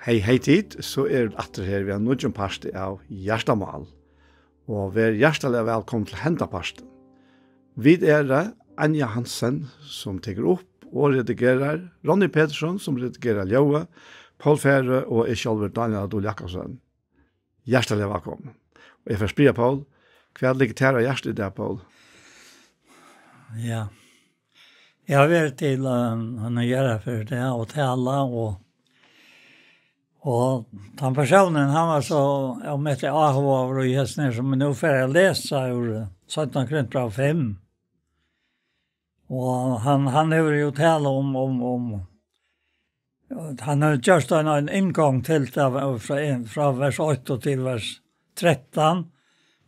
Hei tid, så det atter her vi har nødgjent parste av Hjertamal. Og vi hjertelig velkommen til Hendaparsten. Vi Anja Hansen, som teker opp og redigerer, Ronny Petersson, som redigerer Ljøve, Paul Fære og jeg selv, Daniel Adol Jakobsen. Hjertelig velkommen. Og jeg får spire, Paul. Hva ligger til å hjertet i det, Paul? Ja. Jeg har vært til å gjøre for det, og til alle, og den personen, han var så, jeg møtte AHV over i Hesner, som nå får jeg lese, ur 17 Korinthbrev 5. Og han har jo tale om han har gjort en inngang til det fra vers 8 til vers 13.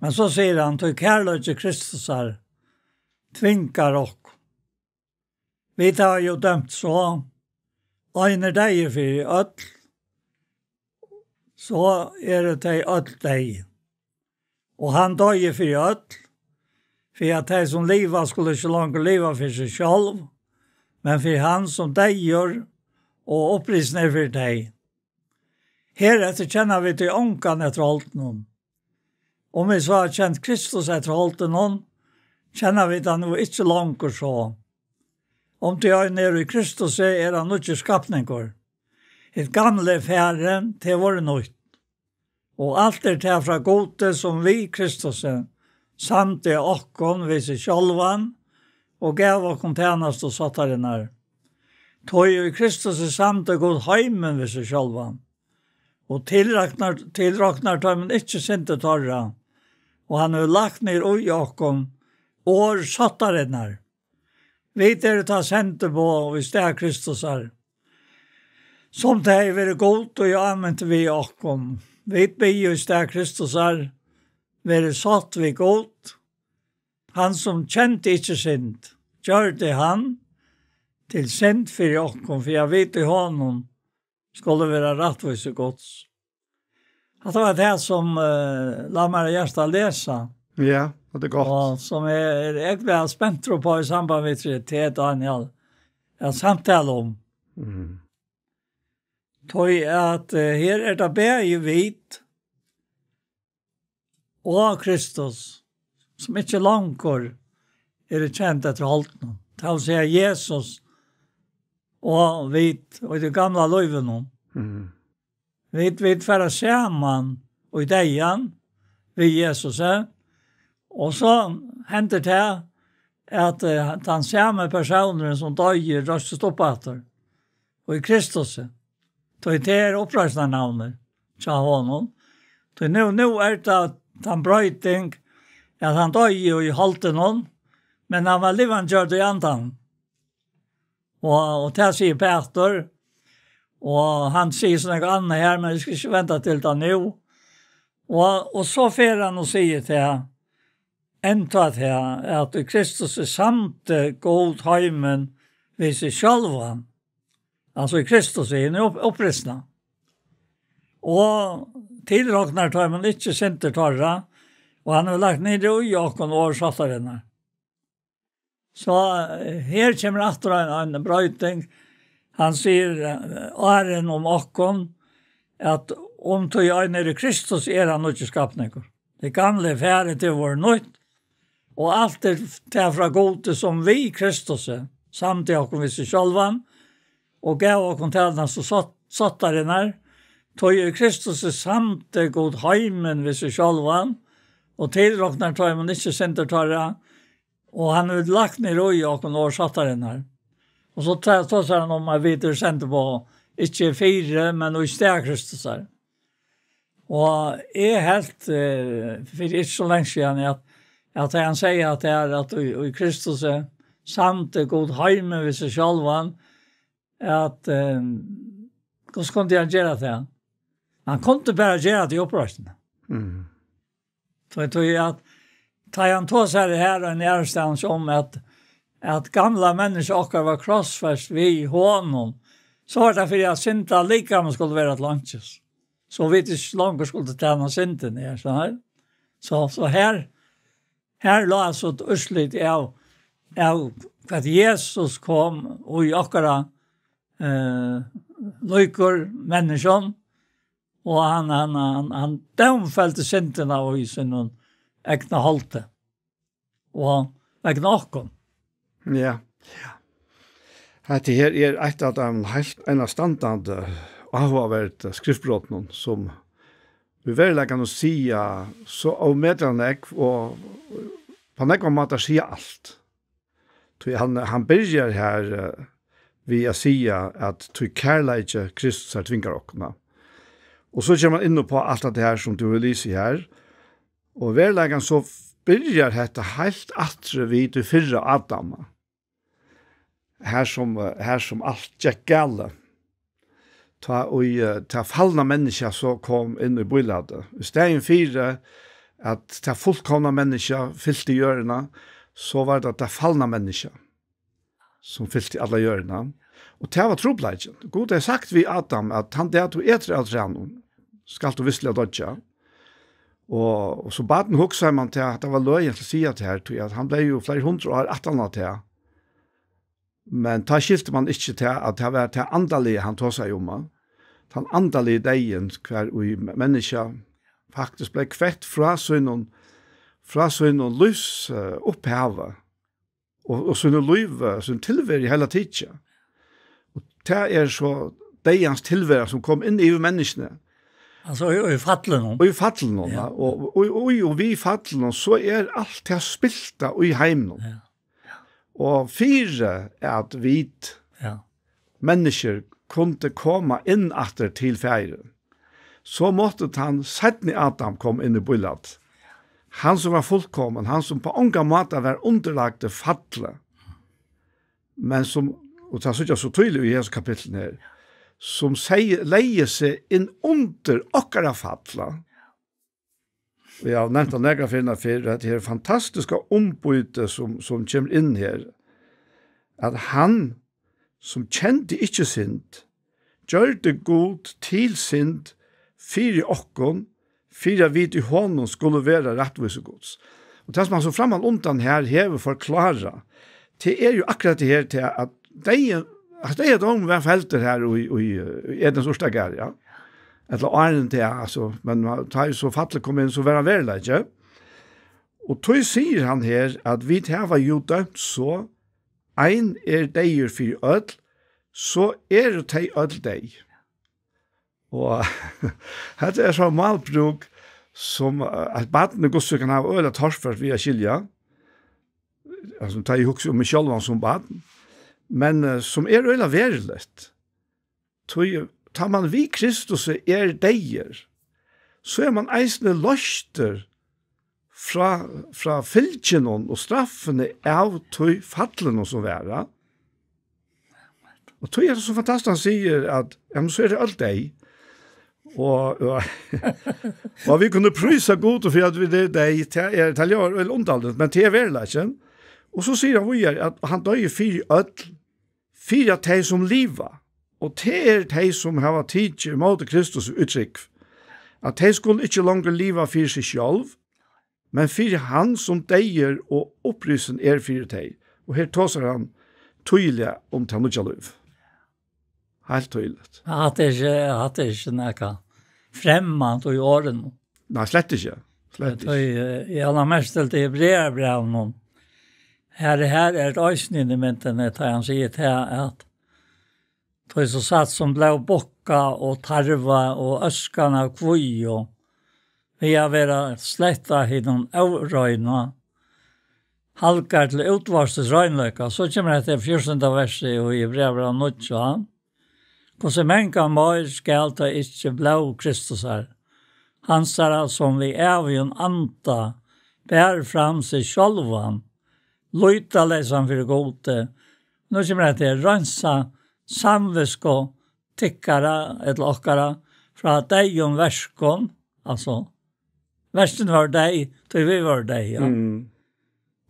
Men så sier han, «Til kærlighet til Kristus her, tvinkar ok. Vi tar jo dømt så, egner deg for ødel, så det til ødel deg. Og han døg for ødel, for at de som livet skulle ikke langt leve for seg selv, men for han som døger og opprissner for deg. Heretter kjenner vi til ånkan etter alt noen. Om vi så har kjent Kristus etter alt noen, kjenner vi det nå ikke langt så. Om til jeg er i Kristus han ikke skapninger. Et gamle færre til våre nøyt. Og alt til fra gode som vi Kristus samt det okkon ved seg sjølvan, og gav okkon tjenest og satt her innar. Tog i Kristus samt det god heimen ved seg sjølvan, og tilraknar tar man ikke sinte torra, og han har lagt ned ui okkon, og satt her innar. Vi ta sente på, og vi steg Kristus her. Som det er vært godt, og jeg anvendte vi okkon. Vi be jo steg Kristus her, være satt vi godt. Han som kjente ikke sint, gjør det han til sint for okkon, for jeg vet i honom skulle være rettvis og gods. Det var det som la meg hjertet lese. Ja, det godt. Og som jeg ble spent på i samband med til Daniel. Jeg samtaler om. Tog at her det bare vit og Kristus, som ikke langkår det kjent etter alt nå. Det vil si Jesus og vit, og det gamle løyven nå. Vit for å se man og i degen ved Jesus og så hender det at den samme personen som døger røstes opp etter og i Kristus det oppreisende navnet sa honom. Nå det den brøyting at han døg i halte noen, men han var livet gjør det i andan. Og det sier Peter, og han sier sånn noe annet her, men vi skal ikke vente til det nå. Og så fer han og sier til enda til at Kristus samt god heimen ved seg sjølvan. Altså i Kristus han opprissende. Og tilraknar tar man ikke sinte torra, og han har lagt ned i okken og oversatt henne. Så her kommer etter en brøyting. Han sier æren om okken, at om tog jeg nere i Kristus han ikke skapninger. Det gamle færre til vår nødt, og alt til fra gode som vi Kristus samt i okken ved seg sjølvan, og gav okken til henne så satt der inne, tog i Kristus samt god heimen ved seg sjølvan, og tilraknar tar man ikke senter tarra, og han har lagt ned i okken og satt der inne. Og så tar han om at vi senter på, ikke 4, men i steg Kristus her. Og jeg helt, for ikke så lenge siden, at han sier at det at i Kristus samt god heimen ved seg sjølvan, at hvordan kunne han gjøre det? Han kunne bare gjøre det i opprøstene. Så jeg tror at han tog seg her og en ærestans om at gamla mennesker okker var krossfest vi honom, så var det for at synta likamen skulle være et lunches. Så vi ikke langt skulle tjene synten her. Så her la altså et utslitt av at Jesus kom og i okkara lykker menneskene, Og han dømfelte syndene i sin egna halte. Og egna åkken. Ja. Det her et av de helt enastandende avhåverdt skriftbrottene som vi vil kan si så avmedlende og på noen måte sier alt. Han begynner her vi å si at du kærleik Kristus tvinger okkene. Og så kommer man inn på alt det her som du vil lise her. Og verleggen så begynner dette helt atre vid du fyrre Adam. Her som alt gikk gale. Ta fallna mennesker så kom inn i bøylade. I stedet fire at ta fullkomna mennesker fyllte hjørna, så var det fallna mennesker som fyllte alle hjørna. Og det var trobladjen. God har sagt vi Adam at han det du etter av trænen, skal du visselig dodja. Og så baden hoksa man til at det var løyen til å si at her, at han ble jo flere 100 år etter til. Men ta skilte man ikke til at det var til andalige han tog seg om. Den andalige degen hver og mennesker faktisk ble kvett fra sønnen lys opphavet og sønnen liv, sønnen tilvære i hele tiden. Og det så degens tilvære som kom inn i menneskene. Altså i fattelen. Og i fattelen, ja. Og vi i fattelen, så alt det spilte i heimen. Ja. Og fire at vi mennesker kunne komme inn etter til feiren. Så måtte han setten i Adam kom inn i byllet. Han som var fullkommen, han som på unga måte var underlagt det fattle. Men som, og det er så tydelig i Jesus kapitlen her, som leier seg inn under okkara fattle. Vi har nevnt av negrafirna for at det er fantastiske ombyte som kommer inn her. At han som kjente ikke synd, gjør det god til synd, fire okkon, fire vid i hånden skulle være rettvise gods. Og det som han så fremman undan her, hever forklara, det jo akkurat det her til at det de var felter her i Edens Orstager, ja. Eller åren til, altså, men da så fattelig kom inn, så var han verleg, ikke? Og tog sier han her, at vi har jo dømt så, ein deier for ødel, så det ødel deg. Og dette så malbruk som at badene gosse kan ha øyla torsført via skilja, altså ta i hukse om Michelvan som baden, men som øyla verilet. Tar man vi Kristus deier, så man eisne løster fra fylkjenon og straffene av tøy fattelen som være. Og tøy det så fantastisk han sier at så det alt deg. Og vi kunne prysa god for at vi det deg til å gjøre ondaldet, men til verleggen. Og så sier han at han døy fire teg som liva. Og det teg som har tid mot Kristus uttrykk. At de skulle ikke langer liva for seg selv, men for han som deier og opprysen for deg. Og her tåser han tydelig om til noe liv. Helt tydelig. At det ikke noe fremmant i årene. Nei, slett ikke. Jeg har mest til det brevbrev noen. Her et øysning i myntene, da han sier til at det så satt som ble bokka og tarva og øskan av kvøy og vi har vært sletta i noen avrøyna halkar til utvarstes røynløyka. Så kommer det til 14. verset i brevbrev nødja. Hvordan menka møy skal ta ikke blå Kristus her. Han ser som vi evig anta bær fram seg sjølvan løyta lesan for gode. Nå kommer det til røynsa samvisko tikkara eller okkara fra deg verskon, altså versen var deg, til vi var deg, ja.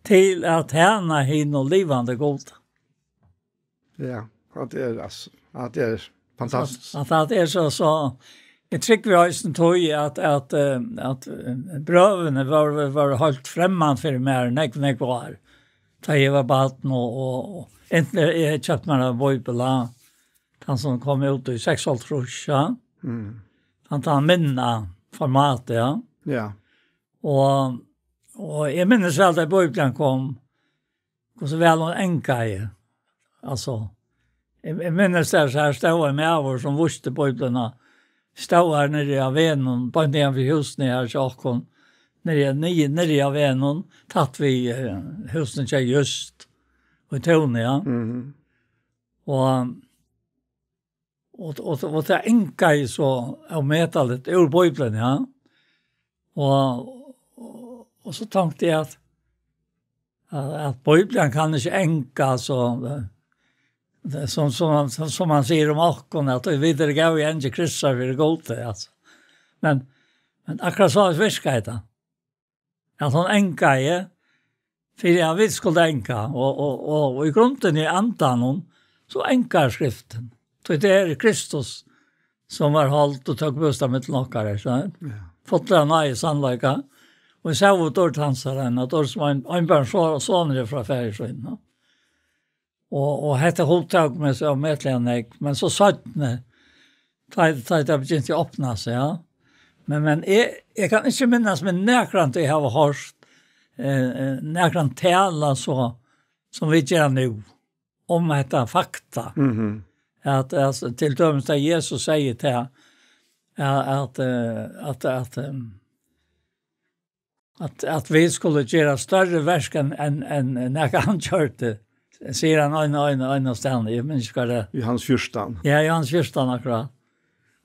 Til at henne hin og livande god. Ja, det altså, det fantastisk. At det så jeg trykker vi høysen tog at brøvene var holdt fremman for meg, nek var. Da jeg var baden og jeg kjøpte meg en bøybela, han som kom ut i 6,5 trusja. Han tar minna formatet, ja. Ja. Og jeg minnes vel da Bibelen kom, hvor så vel hun enka i. Altså, jeg minnes det så her stod jeg med over som vuste Bibelen, stod her nere av venen, på en del for husen her, så akkurat, nere av venen, tatt vi husen til just, og tone, ja. Og det enka i så av metalet ur Bibelen, ja. Og så tenkte jeg at Bibelen kan ikke enka så som man sier om åkken, at vi videre gav i enge kristser for det gode, altså. Men akkurat så virker det. At hun enka i, for jeg vet skulle enka, og i grunden i antan så enkar skriften. Så det er Kristus som var holdt og tog bostad med nokkare, sånn. Fått det nøye sannløyka. Og jeg sa jo dårlig hansaren, at det som en barn sånne fra fergesøyne. Og hette holdtag med seg om etterligere, men så sattene, da det begynte å åpne seg, ja. Men jeg kan ikke minnes med nærkrant jeg har hørt, nærkrant tala så, som vi gjør nå, om dette fakta. At til dømes det Jesus sier til at vi skulle gjøre større versk enn når han kjørte, sier han øyne stedene, jeg minns ikke det. I hans fyrstan. Ja, i hans fyrstan akkurat.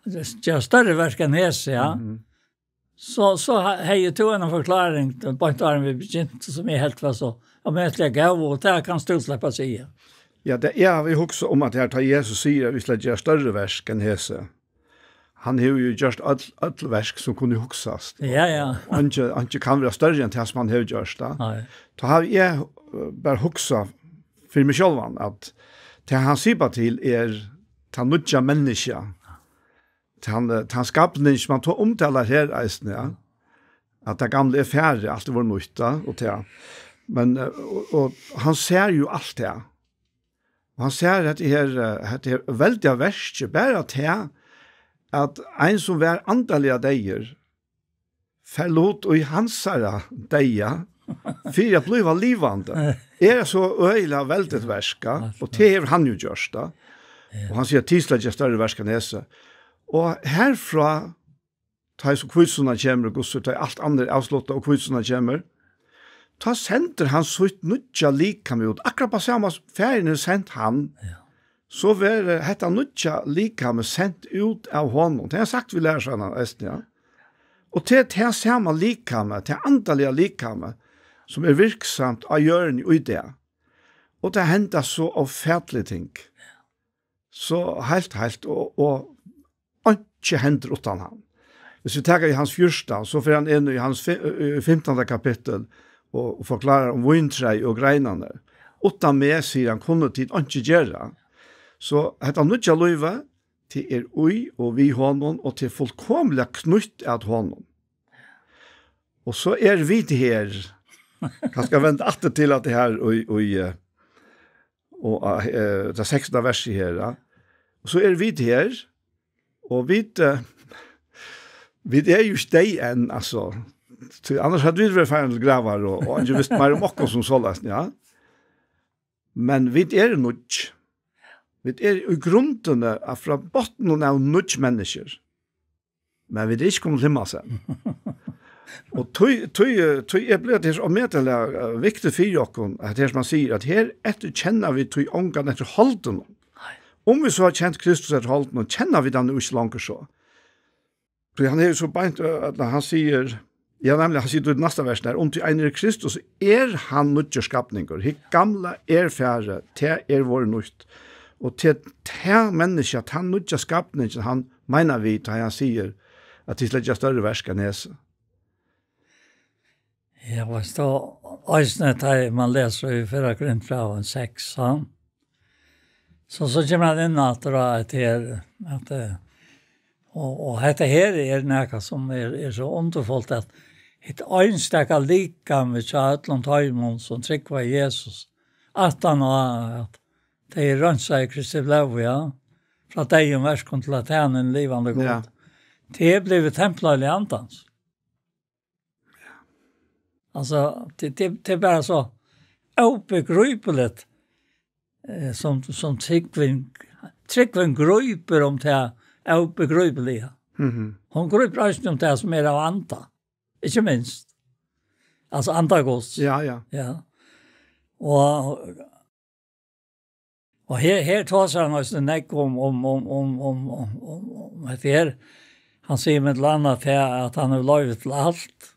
Gjøre større versk enn hese, ja. Så har jeg to en forklaring på en dag vi begynte som helt var så om jeg gav, og det kan stå slippe å si. Ja, det vi også om at her tar Jesus sier vi skal gjøre større versk enn hese. Han har jo gjort alle versk som kunne huksas. Ja. Han ikke kan være større enn det som han har gjort. Da har jeg bare huksa for meg selv at det han sier på til ta nødja menneska. Han skapning som man tar omtaler her eisen, ja. At det gamle færre, alt det var nøyta og det. Men og han ser jo alt det. Og han ser at det er veldig verst, bare til at en som var andelig av deier, forlot og i hansara deia, for jeg ble livande. Så øyla veldig verska, og det har han jo gjørst da. Og han sier at tidslet er større verska nese. Og herfra, ta så kvitsuna kommer, og ta alt andre avsluttet, og kvitsuna kommer, ta sender han så ut nødja likame ut. Akkurat på samme ferien sendt han, så var dette nødja likame sendt ut av honom. Det har sagt vi lærer sånn av Østen, ja. Og til det samme likame, til andalige likame, som virksamt av hjørne i det. Og det hendte så avfætlige ting. Så helt, og ikke hender utan han. Hvis vi tenker i hans fyrsta, så får han inn i hans 15. kapittel, og forklarer om vintrei og greinane. Utan med, sier han, kunne tid ikke gjøre. Så dette nødja løyve til ui og vi honom, og til fullkomlig knytt av honom. Og så vi til her, jeg skal vente atter til at det her, og det 16. verset her, og så vi til her, og vi jo steg enn, altså, annars hadde vi vært ferdig gravar, og ikke visst mer om okken som såles, ja. Men vi nødt. Vi i grunden fra botten av nødt mennesker. Men vi ikke kommet til himmel seg. Og jeg ble det så medelig viktig for okken, at det man sier, at her etter kjenner vi til ångan etter holden. Om vi så har kjent Kristus etter holden, kjenner vi den ikke langer så. For han jo så beint at han sier, ja, nemlig, han sier i neste versen her, om til en Kristus han nødja skapninger. Hitt gamla færre, til vår nødt. Og til mennesker, at han nødja skapninger, han mener vi, til han sier, at de slett større versk enn hese. Ja, hva står øyne til man leser i 4 Korinther 6, så kommer han inn at det at og dette her noe som så underfullt at et øynstekke lika med kjøtland tøymon som trykker Jesus. At han at det rønt seg i Kristi Blå, ja. Fra deg om verskon til at han livande god. Det blev templar i antans. Alltså det bara så obegripligt som tryggven gruper om det obegripliga. Hon gruper inte om det som är av anta. Inte minst. Alltså antagods. Ja. Och här tar han oss en näck om att det han säger med ett annat här att han har lovat till allt.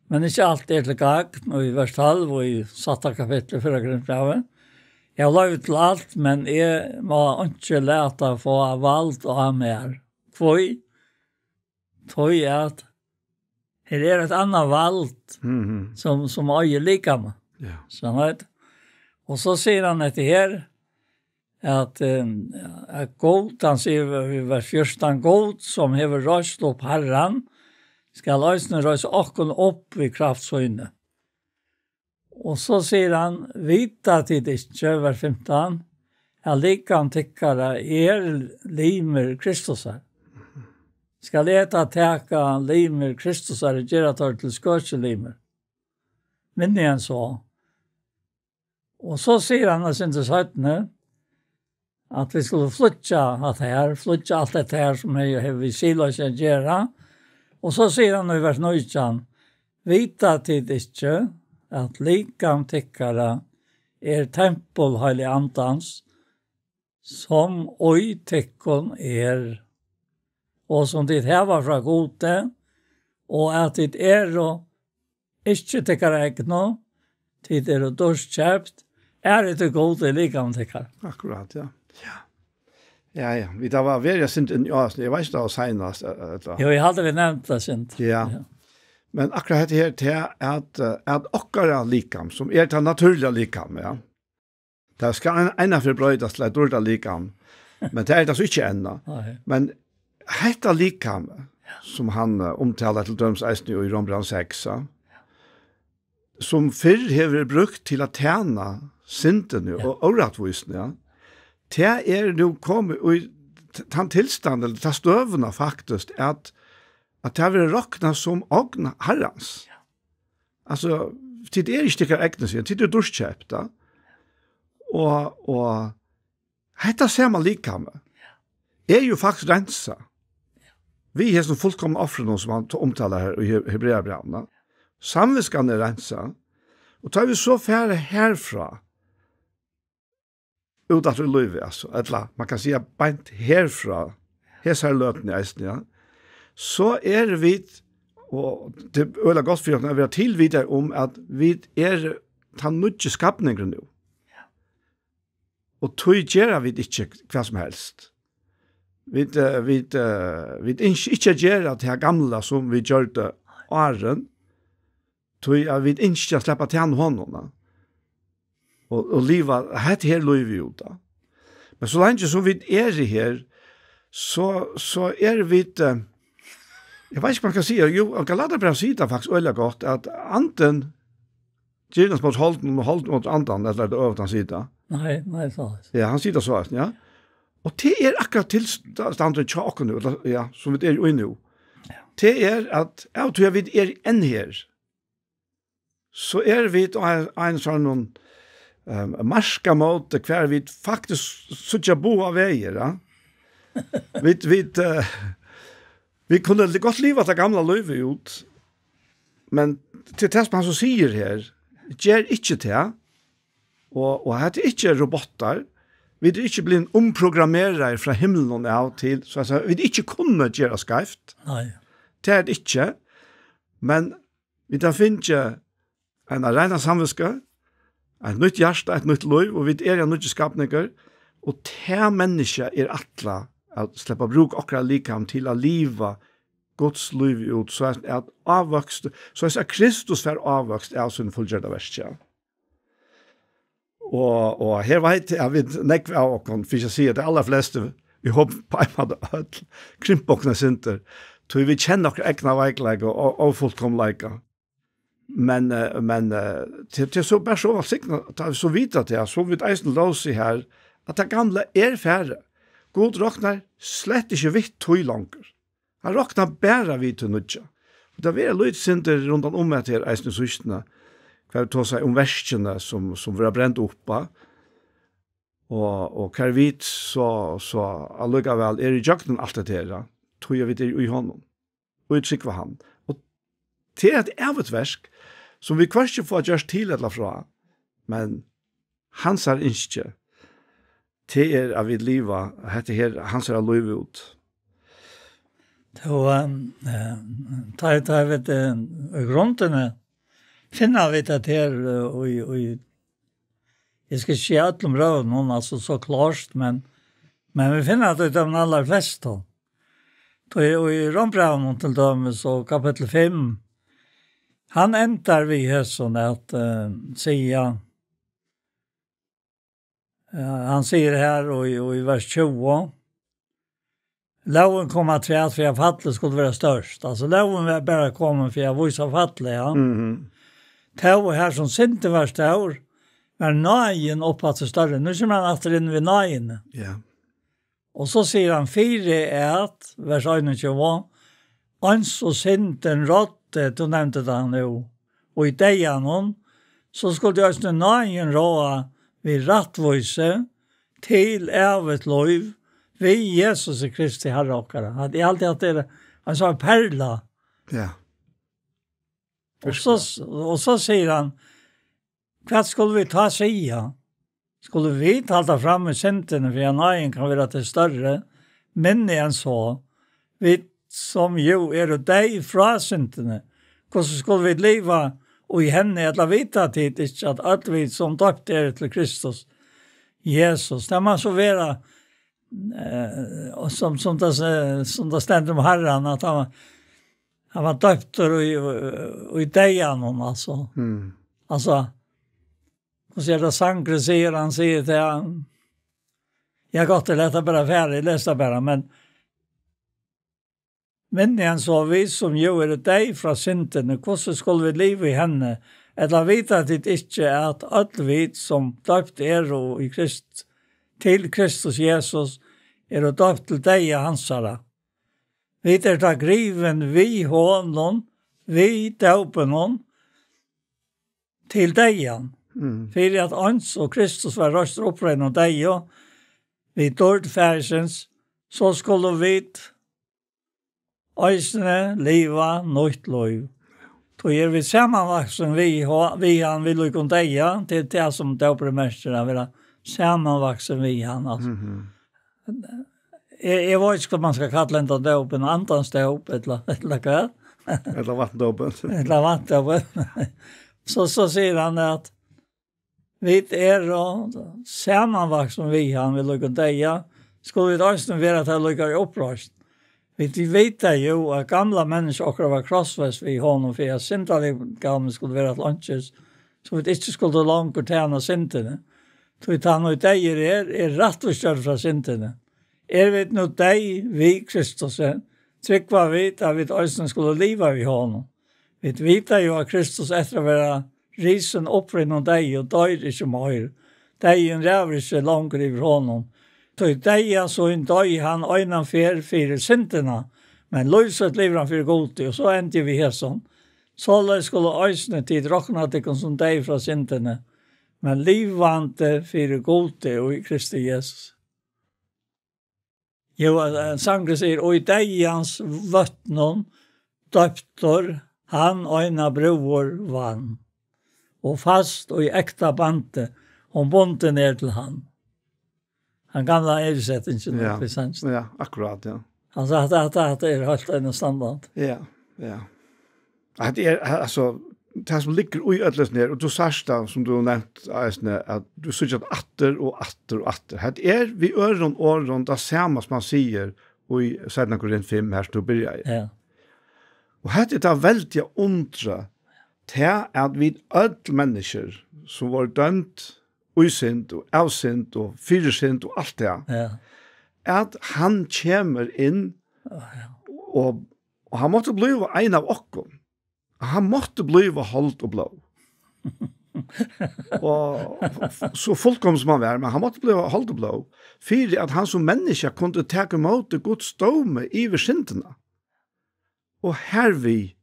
Men inte allt till gagn, och i vers 12 og i satta kapitlet 4 Korinthbrevet. Jeg har lovat til allt, men jeg må ikke lete få vald og ha mer. Kvoi? Tvoi at her et annet vald som øyer lika med. Ja. Sånn. Og så sier han etter her, at god, han sier i vers 14, god som hever røst opp herren, skal løsne røse okken opp i kraftsøyne. Og så sier han, vita tid ikke, vers 15, likan tikkara limer Kristusar. Skal eta teka limer Kristusar, gjøre tar til skørselimer. Minne han så. Og så sier han, at det 17, at vi skulle flytja alt det her som vi silas å gjøre. Og så sier han i vers 19, vita tid ikke, at likam tikkara tempel heilig antans, som oi tikkon og som dit hever fra gode, og at dit og ikke tikkara egno, tid og dorskjøpt, det gode likam tikkara. Akkurat, ja. Ja. Vi da var veldig sint i Asien. Jeg vet ikke det var senest. Jo, jeg hadde vi nevnt det sint. Ja. Men akkurat her til at okkara likam, som det naturliga likam, ja. Det skal ena for brøydas til et dårlig likam, men det det så ikke enda. Men hetta likam, som han omtaler til døms eisen i Rombrand 6, som fyrr hever brukt til å tjene syndene og åretvisene, ja. Det nu kommet i den tilstanden, eller det støvende faktisk, at det vil råkna som ogna herrans. Altså, det ikke stikker egnet sin, det dorskjøpt, da. Og hetta ser man lika med. Jo faktisk rensa. Vi har som fullkomne offrene som han omtaler her i Hebreabrevene. Samviskan rensa. Og tar vi så færre herfra, utat ur løyve, altså. Eller, man kan säga beint herfra, hesar løtene i eisen, ja. Så vi, og det øyla godt for at vi har tilvidere om at vi ta nødje skapninger nå. Og tog gjør vi ikke hva som helst. Vi ikke gjør det gamla som vi gjør det åren, tog vi ikke slipper til hånden, og livet, hette her løy vi ut da. Men så lenge som vi her, så vi, jeg vet ikke hva man kan si, jo, Galaterbrev sier det faktisk veldig godt, at anten gyrnes mot holden og holden mot andan, eller det øvrigt han sier det. Nei, så. Ja, han sier det så, ja. Og det akkurat tilstanden til åkken, ja, som vi jo inne. Det at, jeg tror vi enn her, så vi en sånn marska måte hver vi faktisk suttja bo av veier, ja. Vi kunne godt livet det gamla livet ut, men til det som han så sier her, gjør ikke det, og det ikke robotar, vi ikke blir omprogrammerere fra himmelen og av til, så vi ikke kunne gjøre skreft. Nei. Det det ikke, men vi da finner en reina samviske, et nytt hjerte, et nytt liv, og vi en nytt skapninger, og det mennesket atla at slippe bruk akkurat likam til å liva Guds liv ut, så at avvokst, så at Kristus var avvokst av sin fullgjørda verskja. Og her vet jeg, vi nekve av åkken, for jeg sier at de aller fleste, vi håper på en måte krympåkne sinter, så vi kjenner akkurat egna veikleik og fullkomleika. Men det så bare så sikkert, at vi så vidt at så vidt eisen lås i her, at det gamle færre. God råkner slett ikke vitt tog langer. Han råkna bæra vid til nødja. Det var litt sinter rundt om etter eisne systene, hva vi tog seg om verskene som var brent oppa, og hva vi så allikevel i jakten alt det her, tog jeg vidt i honom, og utsikt var han. Og det et versk, som vi kvarst ikke får gjørst til eller fra, men hans ikke, det av vi liva, hette her, hans liv ut. Og tar vet grunnene finner vi det her og jeg skal ikke alt om røven noen altså så klart men vi finner det av den aller fleste og i Rombraven til dem så kapittel 5 han endar vi her sånn at han sier her og i vers 20 Loven kom att träda för att fattlet skulle vara störst. Alltså loven var bara kommen för att visa fattlet, ja. Tau här som inte var stor, var nagen uppåt så större. Nu kommer han efter in vid nagen. Ja. Och så säger han 4:1, vers 21, ans och sinten rådde, då nämnde han nu. Och i dejan så skulle jag just nagen råda vid rattvise till ävet lov vi Jesus Kristi Herre okkara. Han är alltid att det han sa en perla. Ja. Och så säger han vad skulle vi ta säga? Skulle vi ta fram med synden för nagen kan vara till större men än så vi som ju är dig från synden. Hur skulle vi leva och i henne eller vita tid inte att allt vi som döpt är till Kristus Jesus. Där man så vara och som det ständer om Herren att han var döpt och i dejan hon alltså. Alltså och så är det Sankre säger han säger till han jag gått att läsa bara färdigt läsa bara men en så vi som gör dig från synden och hur skulle vi leva i henne eller vita att det inte är att allt vi som döpt är och i till Kristus Jesus och döpt till dig hansara. Vi är griven vi honom, vi döpen hon till dig. För att ans och Kristus var röst upprön och dig och vi dörd färsens så skulle vi ösne leva nytt liv. Då är vi sammanvaksen vi han vill och kon dig till det som döpermästare vill sammanvaksen vi han alltså. Jag vet inte vad man ska kalla den döpen antans döp eller vad. Eller vattendöpen. Eller vattendöpen. Så säger han att vi är sammanvaksen vi han vill och kon dig. Skulle vi också vara att lycka i upprörst. Vi vet ju att gamla människor var krossväst vid honom för att syndalig skulle vara ett lunches så vi inte skulle långt och tjäna syndene. Så vi tar nog dig är rätt och större från syndene. Vet nog dig vi Kristus tryck var vi att vi också skulle leva vid honom. Vi vet ju att Kristus efter att vara risen upprinn och dig och dör inte mer. Dig en rävelse långt över honom. Så dig så en dag han öjnan för synderna. Men lösat lever han för god och så ändrar vi här sån. Så skulle öjsne tid råkna till som dig från synderna. Men livvante för god och i Kristi Jesus. Jo, Sankre säger, och i dig hans vattnon döptor han öjna bror vann. Och fast och i äkta bante hon bonte ner till han. Han gamla översättningen ja. Precis. Ja, akkurat, ja. Han sa att det är helt en standard. Ja, ja. Det är alltså det som ligger i ödles ner och du särst som du har nämnt att du ser att atter och atter och atter. Det är vi öron det samma som man säger i 2 Korint 5 här står börjar. Ja. Och här är det väldigt undra till att vi öll människor som var dömt usynt och avsynt och fyrsynt och allt det. Ja. Att han kommer in och han måste bli en av oss. Han måste bli hållt och blå. Och så fullkomligt som han var, men han måste bli hållt och blå. För att han som människa kunde ta emot Guds dom över synderna. og her vi,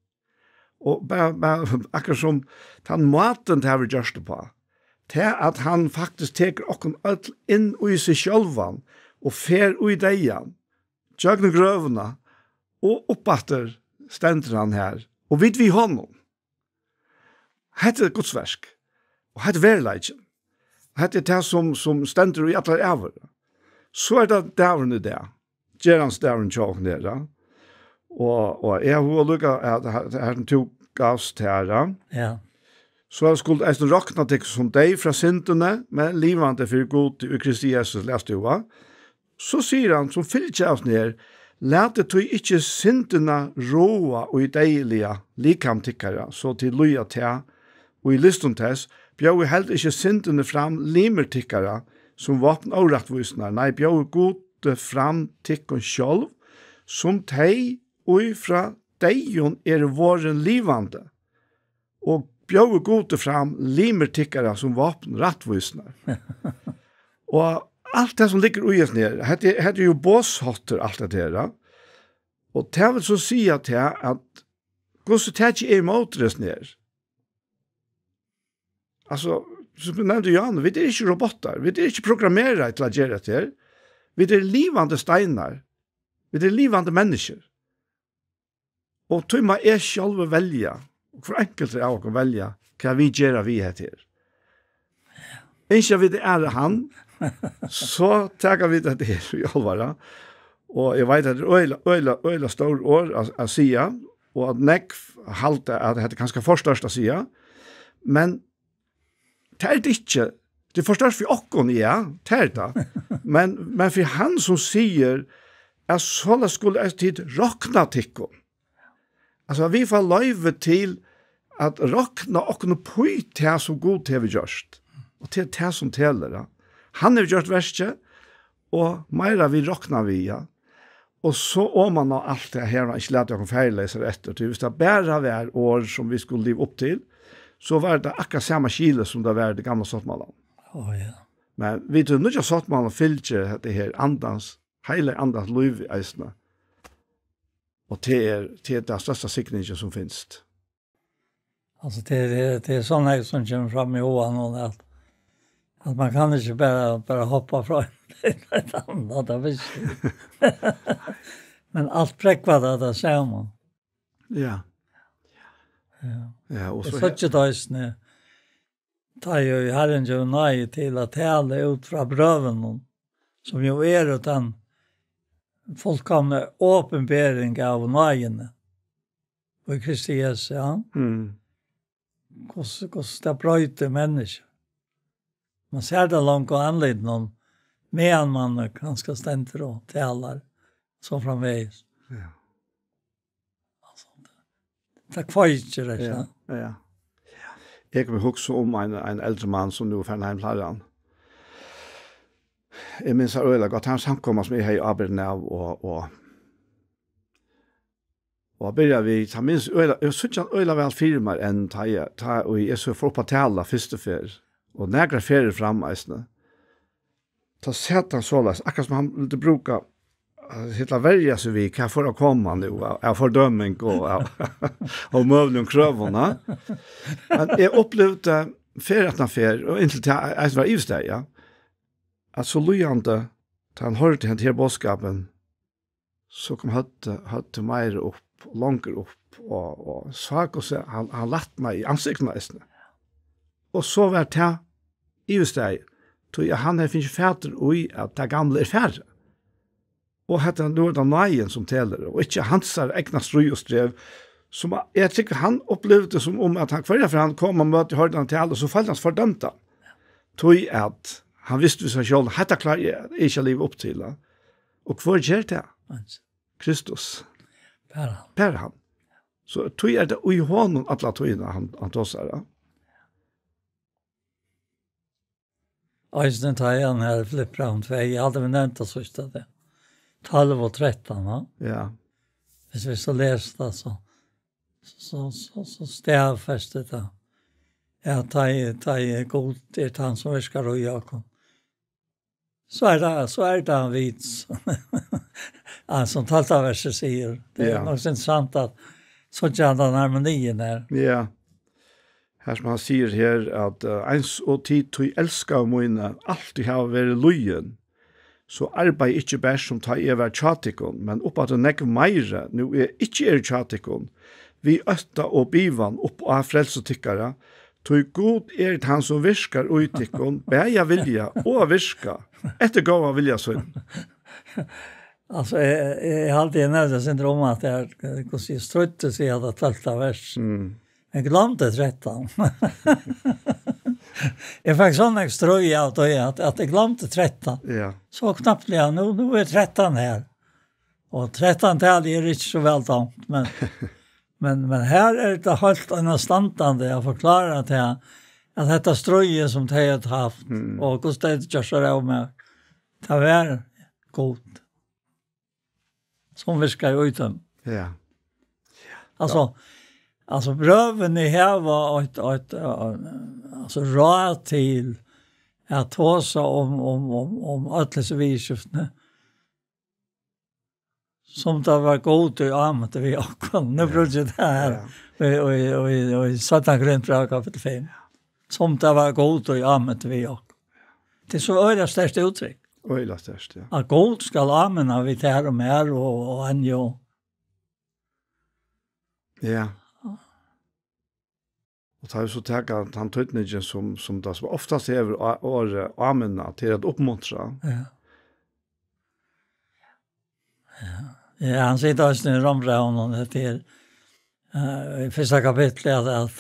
og bare akkurat som den maten til vi gjørste på, til at han faktisk teker okken alt inn i seg sjølvan, og fer ui deian, tjøgne grøvene, og oppatter stender han her, og vidt vi honom. Hette er godsversk, og hette verleidjen. Hette er det som stender i alle æver. Så det dævren i det, Gerans dævren tjåk nere, og jeg har lukket at han tog gavst her, Ja. så jeg skulle eisen råkna til som deg fra syndene, men livande for god i Kristi Jesus leste jo. Så sier han, som fyller oss ned, lete tog ikke syndene råa og i deilige likamtikkere, så til loja til, og i listontes, bjør heller ikke syndene fram limertikkere, som våpen og rettvisner, nei, bjør god fram tikkene sjølv, som teg og fra deion våren livande, og bjør god fram limertikkere som våpen rettvisner. Og allt det som ligger ui ned, det er jo båshotter alt det der, og det vil så si at hvordan det ikke imot det ned. Altså, som du nevnte Jan, vi er ikke robotar, vi er ikke programmerere til å gjøre det her, vi er livande steinar, vi er livande mennesker. Og tog man selv velge, og for enkelt av å velge, hva vi gjør vi her. Ikke vi det han, så tager vi det her i alvara. Og jeg vet at det er øyla stor år å sige, og at nekv halte at det er kanskje forstørst å sige, men det er det ikke. Det er forstørst for okken, ja, det er det. Men for han som sier at sånn skulle jeg tid råkna tikkon. Altså, vi får løyve til at råkna okken på det som god til vi gjørst. Og til det som teler. Han har gjort verset, og meira vi råkna vi, ja. Og så om man har alt det her, ikke lett å feilleser etter, til hvis det bare var år som vi skulle leve opp til, så var det akkurat samme kile som det var det gamle sottmålen. Ja. Men vi tror ikke at sottmålen fyller det her andans, hele andans liv i eisene. Og til det største sikringen som finnes. Altså det är såna som kommer fram i åan och att man kan inte bara hoppa från ett annat av visst. Men allt präkvar det ser man. Ja. Ja, och så att det är tar ju Herren ju nej till att tala ut från bröven som ju är utan fullkomna åpenbering av nøyene og Kristi Jesus, ja. Hvordan det brøyter mennesker. Man ser det langt og anledd noen medan man kanskje stenter og taler så framveis. Ja. Altså, det kveiter det, ikke? Ja. Jeg kan huske om en eldre mann som nå er ferdig hjemme. Jeg minns det øyelig godt, han samkommer som jeg har i arbeidet av, og begynner vi, han minns øyelig, jeg synes han øyelig vel firmaer enn og jeg så får opp å tale første fer, og nægra ferier frem, ta sett han såles, akkurat som han ville bruke hitta verja sig vi kan få komma nu av fördömning och mövling krövorna. Men jag upplevde fer och inte till att vara ivsteg, ja. Att så lojande till han hörde den här bådskapen så kom hötte mer upp, långt upp och svag och så han latt mig i ansikten. Och så var det ivsteg tror jag han finns fäder i att det gamla är färre. Og hette nå den nøyen som teler, og ikke hans egna strøy og strev, som jeg tykker han opplevde som om at hver for han kom og møtte hørte han til, og så falt han fordømte. Tog at han visste seg selv, hette klarer jeg ikke liv opp til. Og hvor gjør det? Kristus. Per han. Så tog det i hånden alle togene han tog seg. Eisen tar jeg her flipper han, for jeg hadde nevnt det sørste det. 12 og 13, va? Ja. Hvis vi så leste det, så stedfestet det. Ja, ta i god, det han som viskar og Jakob. Så är det en vits. Som talta verset säger. Det är nog intressant att så känner den harmonien där. Ja. Här som han säger här att ens och tid till älska och mina alltid har varit lojen. Så arbeid ikke bare som tar over tjatikon, men oppa til nekv meire, nu ikke tjatikon, vi øtta og bivan opp av frelsotikkara, tog god det han som virkar utikon, bæja vilja og virka, etter gåva vilja sånn. Alltså jag har alltid nämnt syndrom att det är hur sig strött att säga att 12 vers. Jag glömde 13. Jag fick sån extra att jag glömde 13. Ja. Så knappt nu är 13 här. Och 13 tal är inte så väl tamt, men här är det helt anstandande jag förklarar att detta ströje som det har haft och hur det gör sig av med det var gott. Som vi ska ut dem. Ja. Alltså bröven i här var ett alltså råd till att tåsa om atlas vidskiftene. Som det var god i amet vi också. Nu brukar det här och i Satan grönt bra kapitel 5. Som det var god i amet vi också. Det är så öra största uttryck. Öra störst, ja. Att god ska amena vid här och mer och anjo. Ja. Och tar så täcka han tydligen som det som oftast är amena till att uppmuntra. Ja, han sitter också i Rombraun till i första kapitlet att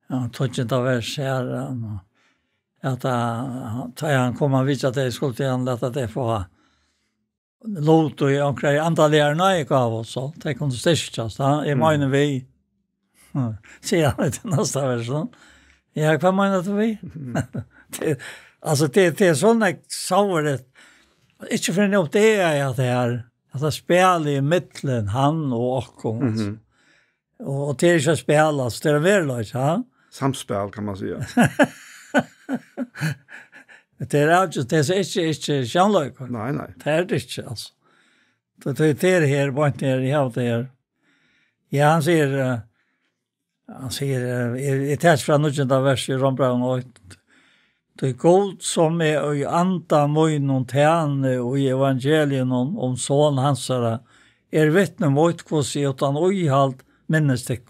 han tog inte av vers här att han kommer visa att det skulle till han låta det få låt och omkring antalierna i gav oss så det kunde styrkas i menar vi säger han till nästa version. Ja, vad menar du vi? Alltså det är såna sauret inte för något det är att det är att det spelar i mitten han och också. Och det är ju spelas det är väl så samspel kan man säga. Det är just det är inte självlök. Nej. Det är det inte alltså. Det är här vart det är där. Ja, han säger i test från något av vers i Rombraun och det är god som är i anta möjnon tjäne och i evangelien om son hansara är vittne mot kvås utan ohalt minnestek.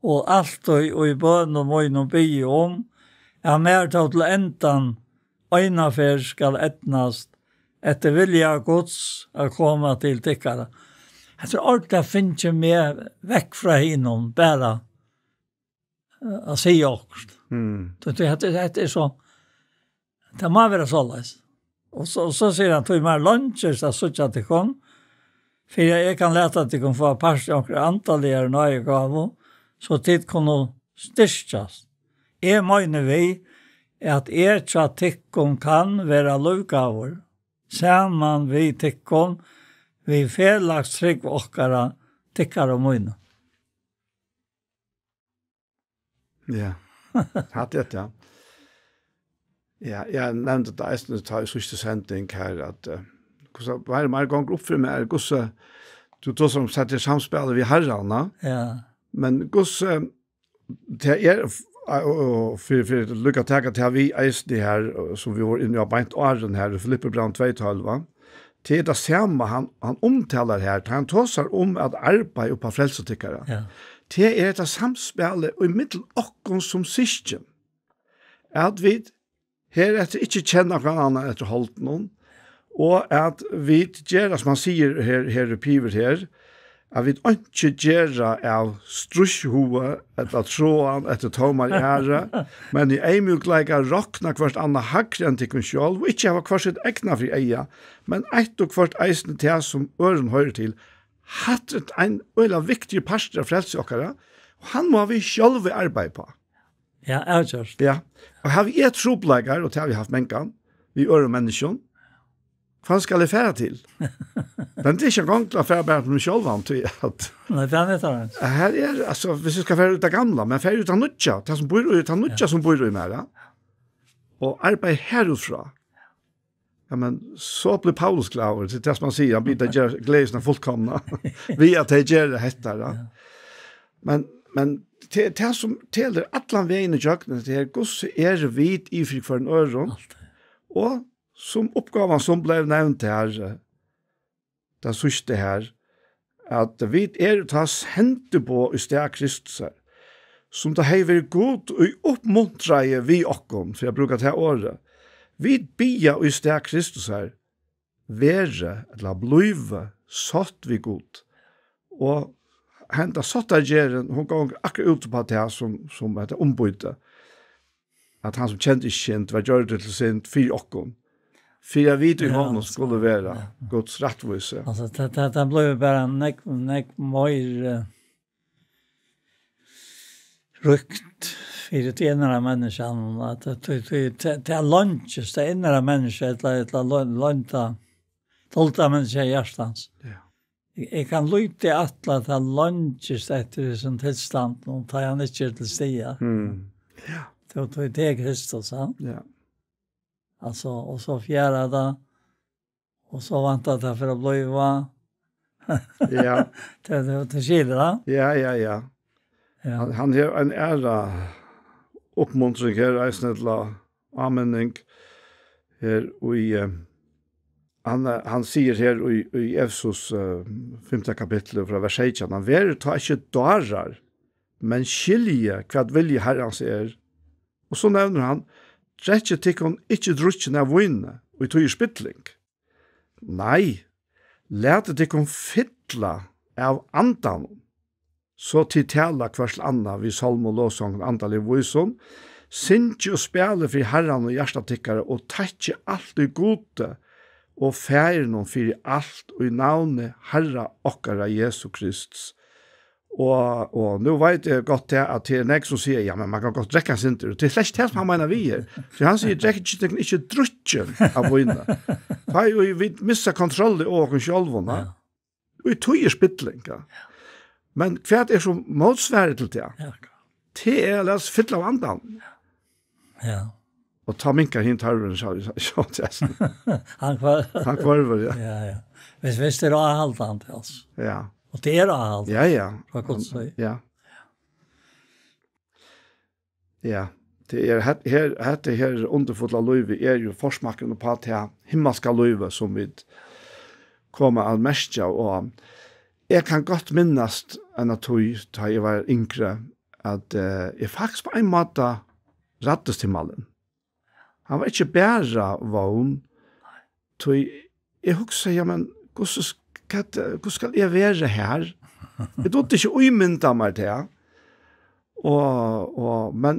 Och allt och i bön och möjnon by om är mer till ändan einafer skall ätnast efter vilja Guds att komma till tickare. Jag tror ordet finns ju mer väck från hinom bara att säga också. Det är så det må vara så läs. Och så säger han till mig luncher så att det kom. För jag kan lätta att det kan få pass och antal är nya gåvor så det kan styrkas. Menar vi att tikkom kan vara lugavor. Samman vi tikkom vi felags trygg okkara tikkar och munna. Ja. Hat det ja. Ja, jag nämnde det ästens tar ju sista sändning här att var mer gång upp för mig gosse du då som sätter samspel vi herrarna. Ja. Men gosse det är för lycka tacka till vi är det här som vi var inne i bänt åren här Filippe Brand 2:12. Till det samma han omtalar här han talar om att arbeta på frälsotyckare. Ja. Det är ett samspel i mittel och som system. Att vi här att inte känna varandra efter hållt någon och att vi gör som man säger här i pivet här att vi inte gör av strushova eller tråan efter tomar ära men i en mjukliga rockna kvart andra hackre än till själv och inte ha kvart ett äkna fri eja men ett och kvart eisen till som öron hör till hatt en öla viktig pastor av frälsokare och han må vi själva arbeta på. Ja, just. Ja. Och har vi ett tropläggar och det har vi haft mänkan vi öron människan. Vad ska det färra till? Men det är inte en gång att färra bara på mig själv antar att Nej, det är inte det. Här är alltså hvis vi ska färra ut det gamla men färra ut det nutja, det som bor ut det nutja som bor i mer. Och arbeta härifrån. Ja, men så blir Paulus glad, det är det som man säger, han blir det glädjen fullkomna. Vi att det gör det här. Ja. Men det som teller atlan vägen i jöknen, det är gosse vid i fri för en öron. Och som uppgavan som blev nevnt här, det sista här, att vi tas hente på i steg Kristus her, som det har vært god og oppmuntra vi okkom, for jeg bruker det her året. Vi bia i steg Kristus her, være, eller blive, satt vi god. Og henta satt av gjeren, hun går akkurat ut på det som heter ombyte. At han som kjente ikke kjent, var gjør det til sin fyr okkom. För jag vet ju honom skulle vara Guds rättvisa. Alltså det blev bara nek mer rukt för det ena människan att det är lunches det ena människan eller lunta tolta människan hjärtans. Ja. Jag kan lyfta att det lunches efter sån tillstånd och ta han inte till stiga. Ja. Det är Kristus, ja. Ja. Alltså och så fjärde det och så väntar det för att bliva. Ja. Det skiljer då. Ja. Han har en ära uppmuntring här i snälla användning här och han säger här i Efesos 5 kapitel från vers 1 han vill ta inte dagar men skilje vad vilje Herrens är. Och så nämner han Trekje tikkon ikkje drukken av vinne, og tog spittling. Nei, lete tikkon fytla av andan, så til tala hversel anna vi salm og låsong andal i vyson, sinje og spjale for herran og hjertatikkare, og takkje alt i gode, og fære noen for alt, og i navnet herra okkara Jesu Kristus. Og nu vet jeg godt at det er nek som sier, ja, men man kan godt drekke en sinter, og det er slett det som han mener vi er. Så han sier, drekke ikke drukken av vinne. Da er jo vi missa kontroll i åken sjølvene, og i tog spittling. Men hva er så motsværet til det? Det er å fylle av andan. Ja. Og ta minka hint harven, Han kvarver, ja. Ja. Hvis det er avhaltende, altså. Ja. Och det är allt. Ja. Vad kan säga? Ja. Ja, det är här underfulla löve är ju forsmaken på att ha himmelska löve som vi kommer att mästja och jag kan gott minnas en att jag var yngre att jag faktiskt på en måte rattes till mallen. Han var inte bära vagn. Jag huxar, ja men hur skal jeg være her? Jeg trodde ikke umynda meg til.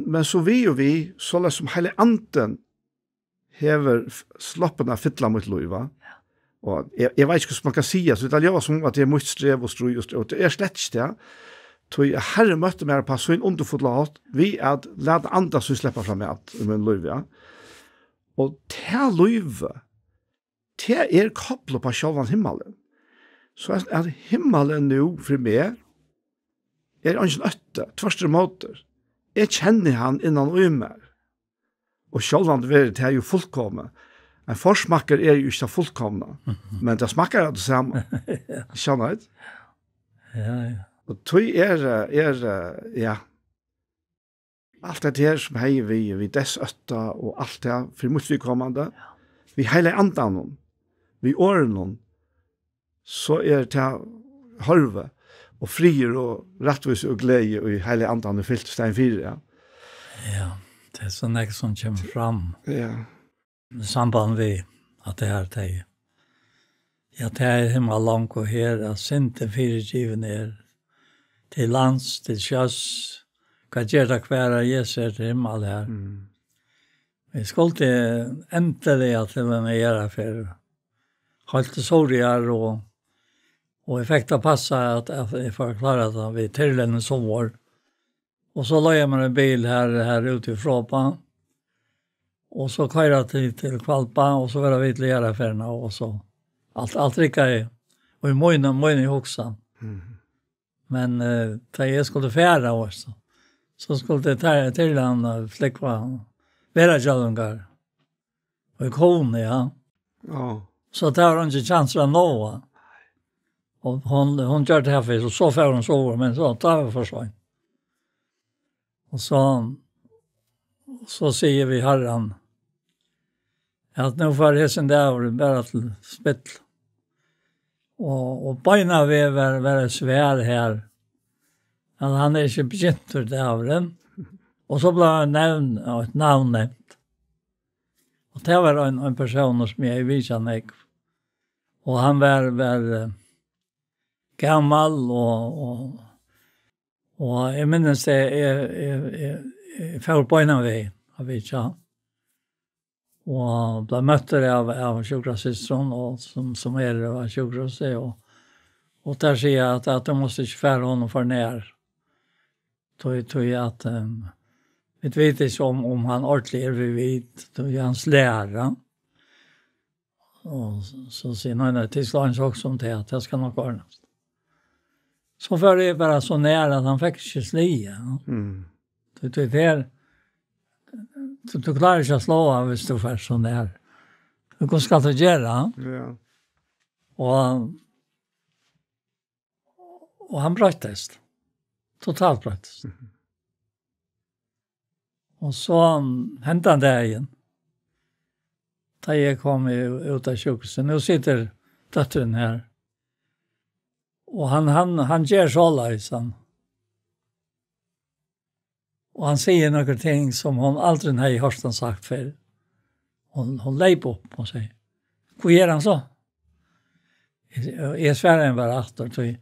Men så vi, så som hele anden hever sloppen av fytla mot løyva. Og jeg vet ikke hvordan man kan si, så det er som at det er mot strev og strøy, og det er slett ikke det. Så herre møtte meg på sånn underfotla hatt, vi at lade andre som slipper fra meg i min løyva. Og til løyva, det er kopplet på sjølvan himmelen. Så at himmelen nu for meg er ikke øtte, tvørste måter. Jeg kjenner han innan og mer. Og sjølvan det er jo fullkomne. En forsmakker er jo ikke fullkomne, men det smakker det samme. Skjønner du? Ja. Og tog ja, alt det her som hei vi dess øtta og alt det for motvidkommende, vi hele andan, vi åren, så det harve og frier og rettvis og glede og hele andan og fyllt stein 4, ja. Ja, det sånn jeg som kommer fram. Ja. Samband vi at det her det. Ja, det himmel langt og her, at sinte 4 til lands, til sjøs, hva gjør det hver av Jesus til himmel her. Vi skulle endelig til en gjøre for holdt sorger og jeg fikk det passe at jeg forklarer at vi tilgjørende sommer. Og så la jeg meg en bil her ute i Fråpa. Og så køyret jeg til Kvalpa, og så var det vi til gjøre og så alt rikket jeg. Og i måneden i Hoksa. Men da jeg skulle fære også, så skulle jeg tilgjørende slikke være kjølungar. Og i kone, ja. Ja. Så det var inte chans att nå. Och hon gör det här för så får hon sova, men så tar vi för sig. Och så säger vi Herren att nu får det sen där bara till spett. Och beina vi var svär här. Att han är inte begynt för det av den. Och så blev ett namn nämnt. Och det var en person som jag visade mig. Och han var gammal och jag minns det är för beina vi av visade. Och blev mötte av sjukrasystron och som var sjukrase och där säger jag att de måste inte färra honom för ner. Tog jag att vi vet inte om han ordentligt är vid tog jag hans lära. Och så säger nej, det slår också om det att jag ska nog ordna. Så för det bara så nära att han fick inte slia. Det där du klarar inte att slå av hvis du får så nära. Hur ska du göra? Ja. Och han bröttes. Totalt bröttes. Och så hände han där igen. Där jag kom ut av sjukhuset. Nu sitter dottern här. Och han gör så lejsan. Och han säger några ting som hon aldrig har hört han sagt för. Hon leip upp och säger. Vad gör han så? Jag svär en var efter.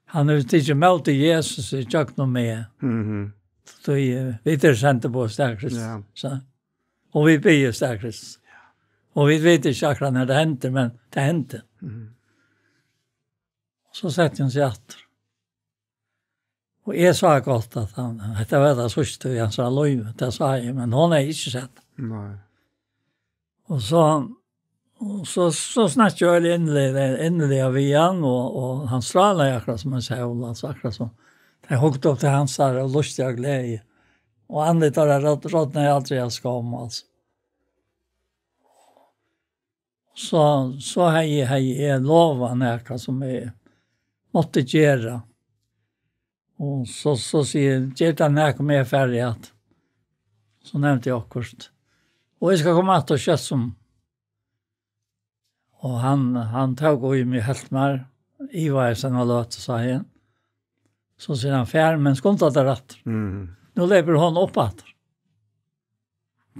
Han har inte mött Jesus i tjökna med. Så vi är sända på stärkrist. Ja. Och vi blir stärkrist. Och vi vet inte akkurat när det hände, men det hände. Så sätter han sig efter. Och jag sa gott att det var det sørste i hans liv, det sa jeg, men hon har ikke sett. Nej. Og så snart jag endelig av igen, og han strålar akkurat som en sol, altså akkurat som det huggt upp till hans här och lustiga glädje. Och andligt har det rådna jag aldrig jag ska om, alltså. Så har jag lovat näka som jag måtte göra. Och så säger Geta näka med färdig att så nämnde jag akkurat. Och jag ska komma att och kött som och han tog i mig helt mer i vad jag sen har låt sa igen. Så säger han färd men skonta det rätt. Nu lever hon upp att.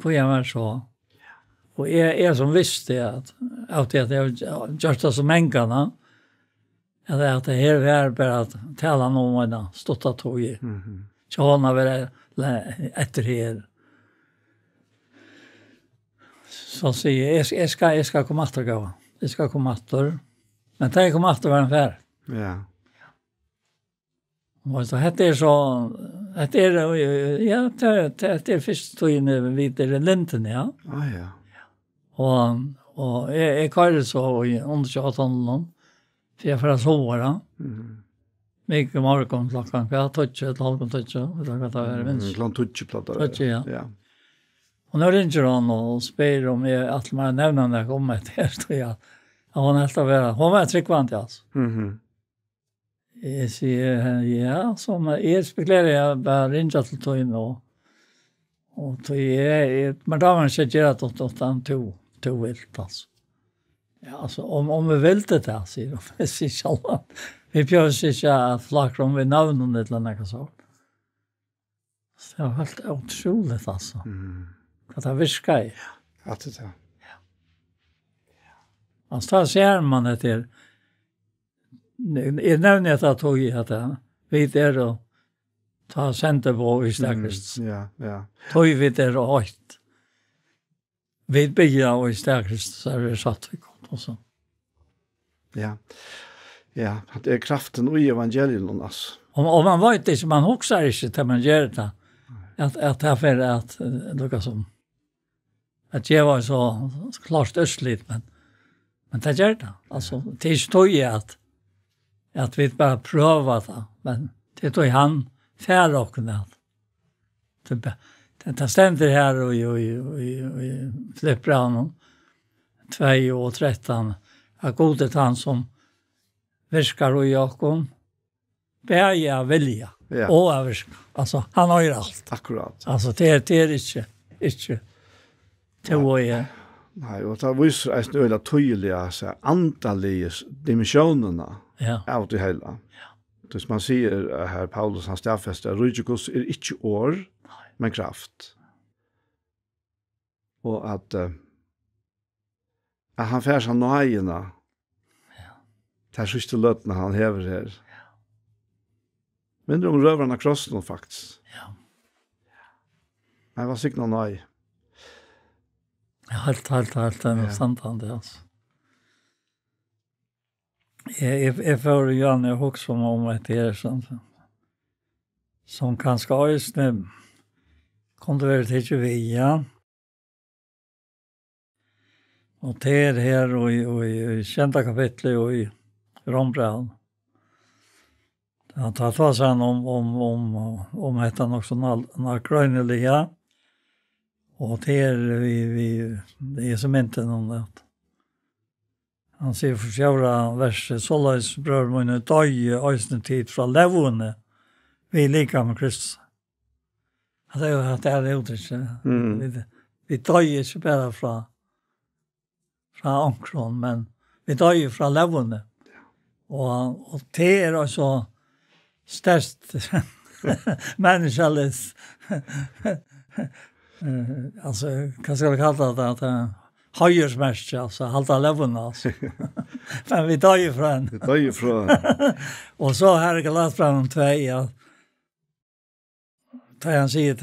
Får jag mer så. Och är som visste att jag gjort det som enkarna. Eller att det här är bara att tala om en stotta tog i. Så hon har varit efter här. Så säger jag ska komma att gå. Jag ska komma att men det kommer att vara en färd. Ja. Och så det är så det är först då in vid det linten ja. Ja. Och jag kallar så i undersökningen för jag får sova. Mycket morgon klockan 12:30 eller vad det är minst. Klockan 12:00 ja. Och när ringer hon och spyr om att man nämner när jag kommer till här tror jag. Hon var tryggvant alltså. Jag säger ja, som jag spekulerar jag bara ringer till toin och men då man ska göra att han tog vilt alltså. Ja, alltså om vi vill det där säger de. Det är själva. Vi behöver sig att flakra om vi namnen eller något så. Det var helt otroligt alltså. Att det viskar. Ja, det är. Alltså där ser man det till. Jag nämner att jag tog i att vi där och ta center på i Stärkrist. Ja. Tog vi där och höjt. Vi bygger och i Stärkrist så är det satt vi gott och så. Ja, det är kraften i evangelion alltså. Om man vet det så man också inte till man gör det. Att det är att lukka som att jag var så klart östligt men det gör det. Alltså det är stoj att vi bara prövar det. Men det tog han färre och det ständer här och flippar honom. 2 og 13, at godet han som virkar og jakom, bæja vilja, og av virka. Altså, han har alt. Akkurat. Altså, det er ikke til å gjøre. Nei, og det viser en øyla tydelige andalige dimensjonene av det hele. Hvis man sier her, Paulus, han stedfester, rydgjøkos ikke år, men kraft. Og at han fer seg nøyene, det er siste løtene han hever her. Mindre om røverne krossen, faktisk. Ja. Jeg var sikkert nøy. Helt, det er noe samtidig, altså. Jeg får gjerne også om et her som kanskje øyne kunne være til ikke via. Og det er her i kjente kapitlet og i Rombraun. Han tar seg om etter noe sånn krøynelige. Og det er som inte noen det. Han sier for 4. verset, «Såleis brør mine døye øysene tid fra levende, vi lika med Kristus». Det er jo at det er uttrykk. Vi døye ikke bare fra ankron, men vi døye fra levende. Og det er også størst menneskeligt. Alltså vad ska jag kalla det att höjersmärkt alltså halta levande alltså. Men vi tar ju från. Vi tar ju från. Och så här Galaterabrevet 2 ja. Tar han säger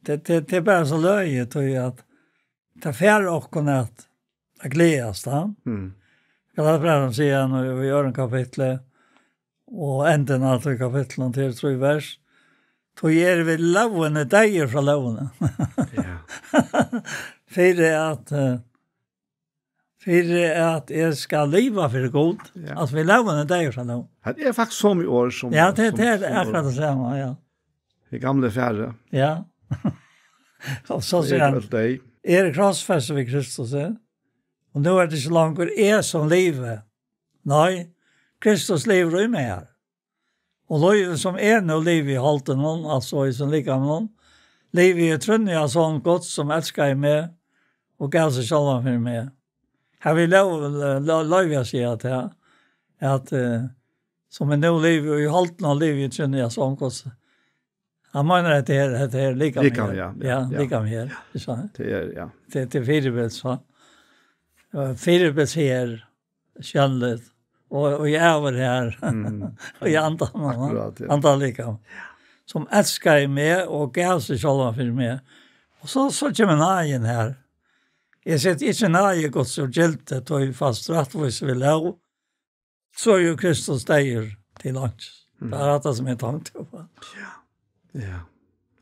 det är bara så löjligt att ta färre och att glädjas då. Galaterabrevet säger han vi gör en kapitel och änden av kapitlen till 3 vers. Då ger vi lovene deier fra lovene. For at jeg skal leve for god. At vi lovene deier fra lovene. Det er faktisk så mye år som... Ja, det er akkurat det samme, ja. Det gamle færre. Ja. Og så sier han, det krossfestet ved Kristus, og nå det ikke langt som lever. Nei, Kristus lever i meg her. Og livet som nå liv i halten noen, altså i som lika med noen, liv i trunnig av sånn godt som elsker jeg med, og gav seg selv for meg. Her vil jeg si at som nå liv i halten av liv i trunnig av sånn godt, han mener at det er lika med her. Ja, lika med her. Det er, ja. Det er firebils, va? Firebils her, kjønnet, og jeg er her, og jeg antar lika. Som elsker jeg med, og gav seg selv for meg. Og så kommer nagen her. Jeg setter ikke nagen godt så gjelte, tog fast rettvis vil jeg, så er jo Kristus deier til langs. Det er det som jeg tenkte på. Ja,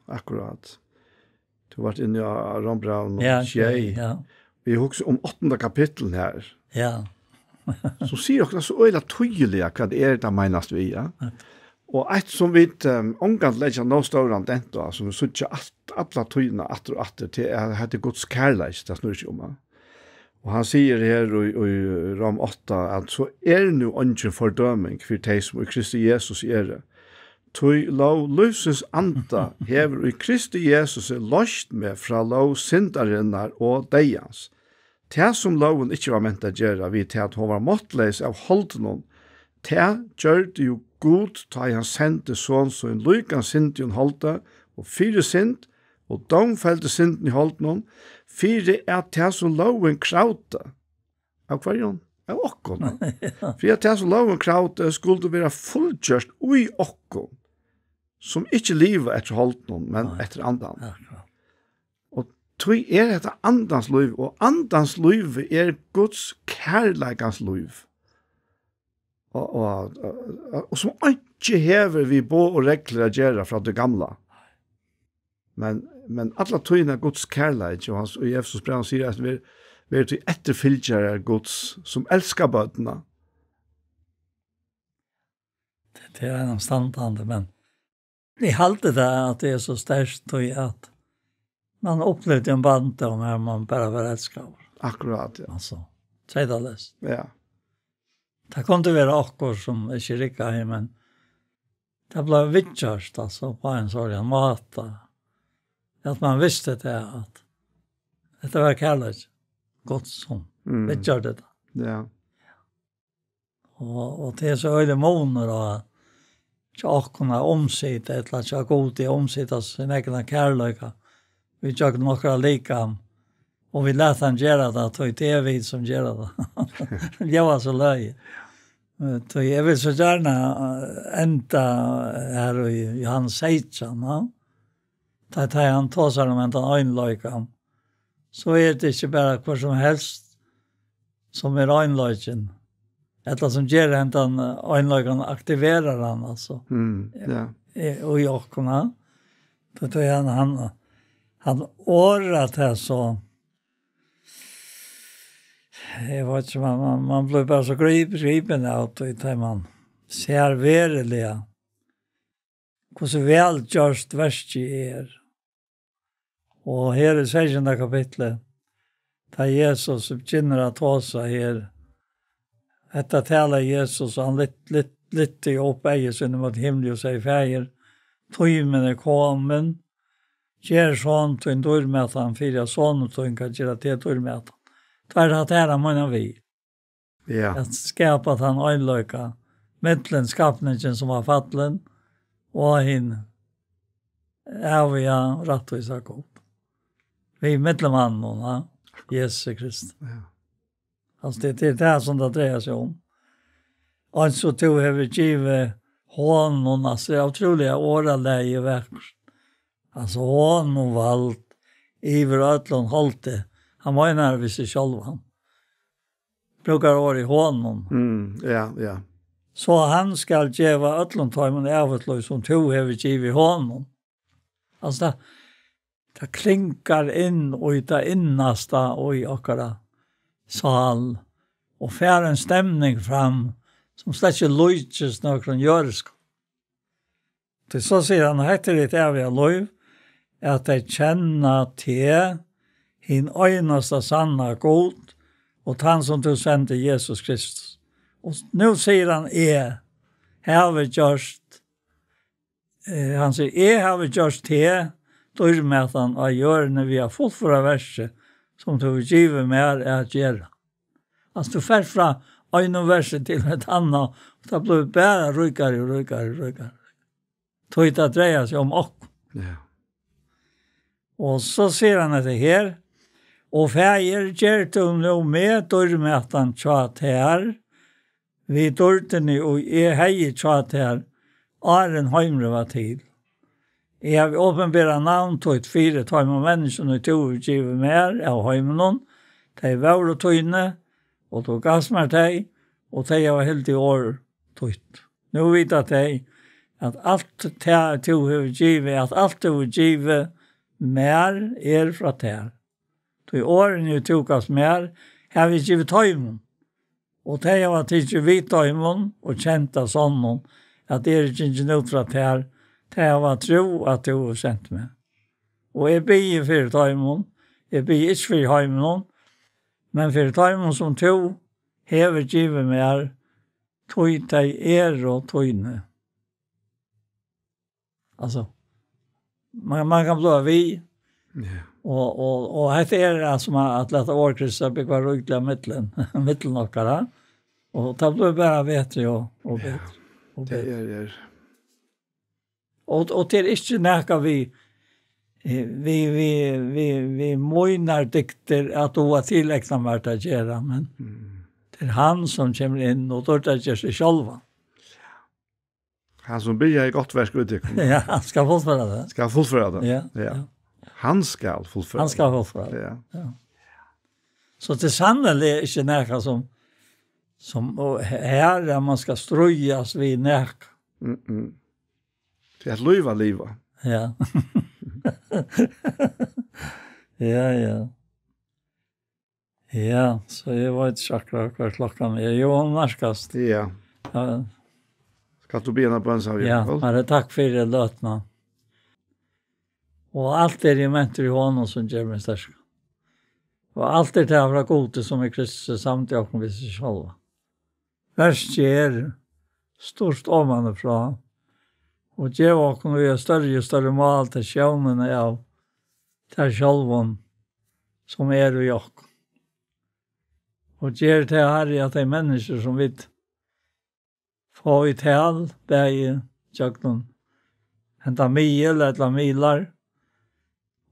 akkurat. Du har vært inne i Rombraun og Tjei. Vi har også om 8. kapitlen her. Ja. Så sier dere så øyla tydelig hva det er det menast vi, ja. Og et som vi omgant legger noe større enn dette, som vi sier alle tydene atter og atter, til at det er Guds kærleis, det snur ikke om. Og han sier her i Rom 8, at så nu ånden fordøming for de som i Kristi Jesus det. Tøy lov løses anta hever i Kristi Jesus løst med fra lov syndarinnar og deians. Det som loven ikke var ment å gjøre, vi til at hun var måttleis av holden, det gjør det jo god, da han sendte sånn så en lykan synd i en holde, og 4 synd, og domfelte synden i holden, 4 det som loven kraute. Av hverjon? Av okkon. For det som loven kraute skulle være fullgjørst ui okkon, som ikke livet etter holden, men etter andan. Tøy dette andans liv, og andans liv Guds kærleikans liv. Og som ikke hever vi bo og regler å gjøre fra det gamle. Men alle tøyene Guds kærleik, og i Efesos brev sier at vi til etterfylgjere Guds, som elsker bøtene. Det er en standande, men jeg halte det at det er så størst tøy at man upplevde en barndom här man bara var älskad. Akkurat, ja. Alltså, tredalest. Ja. Det kunde vara akkurat som inte rikka i, men det blev vittjörst, alltså, på en sån mat. Att man visste det, att det var kärlek. Gott som vittjörde det. Ja. Och det är så öde månader då, att kunna omsitta, eller att jag god i omsitta sin egna kärlek. Vi tjocka några lika, och vi lät han göra det, och det är vi som gör det. Det var så löj. Så jag vill så gärna ända här i Johannes 16, ja. Det han tar sig om en øynløyken. Så det ikke bare hva som helst som øynløyken. Eller som gjør en øynløyken aktiverer han, altså. Ja. Og i åkene. Så han året til så. Jeg vet ikke, man blir bare så gripen av det, man ser verilig. Hvordan velgjørst verset Og her i 16. kapitlet, da Jesus begynner å ta seg her, etter taler Jesus, han litt opp eies under mot himmel og sier, «Fæger, tøymen kommen, gjør sånn til en dørmøten, for jeg sånn til en kan gjøre til dørmøten.» Det er det her man vi. Ja. At skapa at han øynløyka, mittlen skapningen som var fattelen, og henne, evige rettvisa god. Vi är mittelmannen, ja. Jesus Kristus. Ja. Alltså det är det som det dreier sig om. Och så tog jag vi givet honom, alltså det är otroliga åraläge verk. Alltså honom valt, iver ötlån hållte. Han var ju närvis sig själv han. Brukar år i honom. Ja. Så han ska geva ötlån tajmen övertlöj som tog jag vi givet honom. Alltså det klinkar inn og i det innaste og i akkurat sal og fer en stemning fram som slett ikke løytes noen gjøresk. Til så sier han, heter det evige lov, at de kjenner til hin øynaste sanna god og han som du sendte Jesus Kristus. Og nå sier han, har vi gjørst, han sier, har vi gjørst til dørmøten av hjørne vi har fått fra verset som du vil give mer at gjøre. Altså du fer fra en verset til et annet, og det blir bare rykere. Tog det dreier seg om oss. Ja. Og så sier han etter her, og feier gjør du nå med dørmøten tjatt her, vi dørtene og heier tjatt her, Aren heimre var til. Jeg har åpenbæret navn til et 4 tøyme menneskene til å give mer av heimenon. De var og tøyne, og tog gassmer de, og de var helt i år tøyt. Nå vet de at alt til å give, at alt til å give mer fra der. Så i årene tog gass mer, har vi givet tøymen. Og de var tidlig vidt tøymen, og kjent av sånn, at det ikke nødt fra der, det var tro at du har sendt meg. Og jeg blir for tøymon, jeg blir ikke for heimen, men for tøymon som to, hever givet meg tøy til og tøyne. Altså, man kan blå vi, og dette som at lette årkrysset bygger ryggelig mittelen nokkere, og det blir bare bedre og bedre. Det er Og det ikke nækka vi møyner dikter at du har tilleggsna vært å gjøre, men det han som kommer inn og dør det gjør seg selv. Han som blir i godt versk utvikling. Ja, han skal fullføre det. Skal fullføre det. Ja. Han skal fullføre det. Han skal fullføre det. Ja. Så det sannelig ikke nækka som her man skal strøyas vid nækka. Det er løyva livet. Ja. Ja. Ja, så jeg vet ikke akkurat hva klokken er. Jo, nærskast. Ja. Skal du begynne på en sak? Ja, bare takk for det løtene. Og alt i mente i hånden som gjør meg størst. Og alt det fra gode som Kristus samt jeg kan vise själva. Verset stort omanifra, og gjør åkken vi større og større mal til sjøvnene av til sjølven som i åkken. Og gjør til her at de mennesker som vi får i tal, begge tjøkken, henta mil eller milar,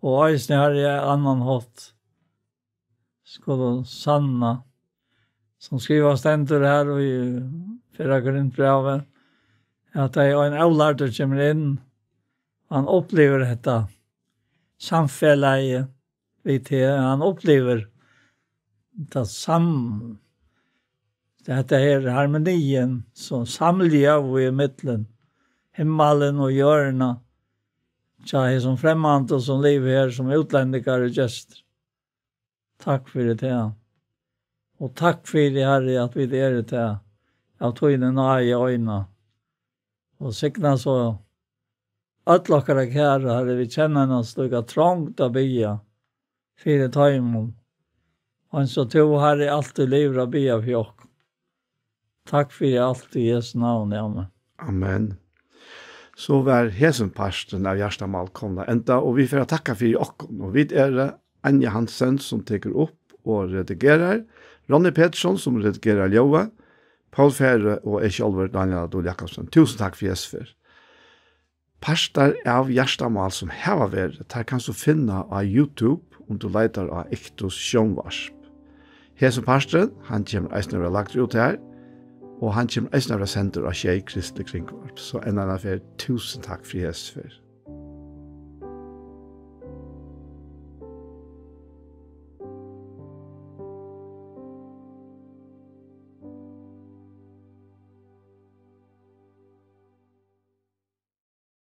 og eisne her i annan hatt, skulle sanna, som skriver stendur her og i 4 Korintbrevet, at det er en avlærter kommer inn, han opplever dette samfellet vid det, han opplever det dette her harmonien som samliga og i middelen, himmelen og hjørna, tja, er som fremmant og som liv her, som utlendikar og gester. Takk for det her. Og takk for det her, at vi er det her, av tøyne nøye i øyne. Og sikna så, ødlokkere kjære, her vi kjenner oss lukka trångt av bya, fire tøymon. Og så to her er alltid liv av bya fjokk. Takk for det alt i Jesu navn, amen. Amen. Så var hesenparsten av Gjerstamal komna enda, og vi får takka for okken. Og vi er Anja Hansen som teker opp og redigerer, Ronny Pettersson som redigerer Ljøa, Paul Fære og jeg selv, Daniel Adol Jakobsen. Tusen takk for Jesper. Parstar av Gjerstamal som har vært, der kan du finne av YouTube om du leiter av Ektos Sjønvarsp. Hesenparsten, han kommer eisne å lagt ut her, og han kommer eisne å sende av Kjei Kristelig Kringvarp. Så en annen for tusen takk for Jesper.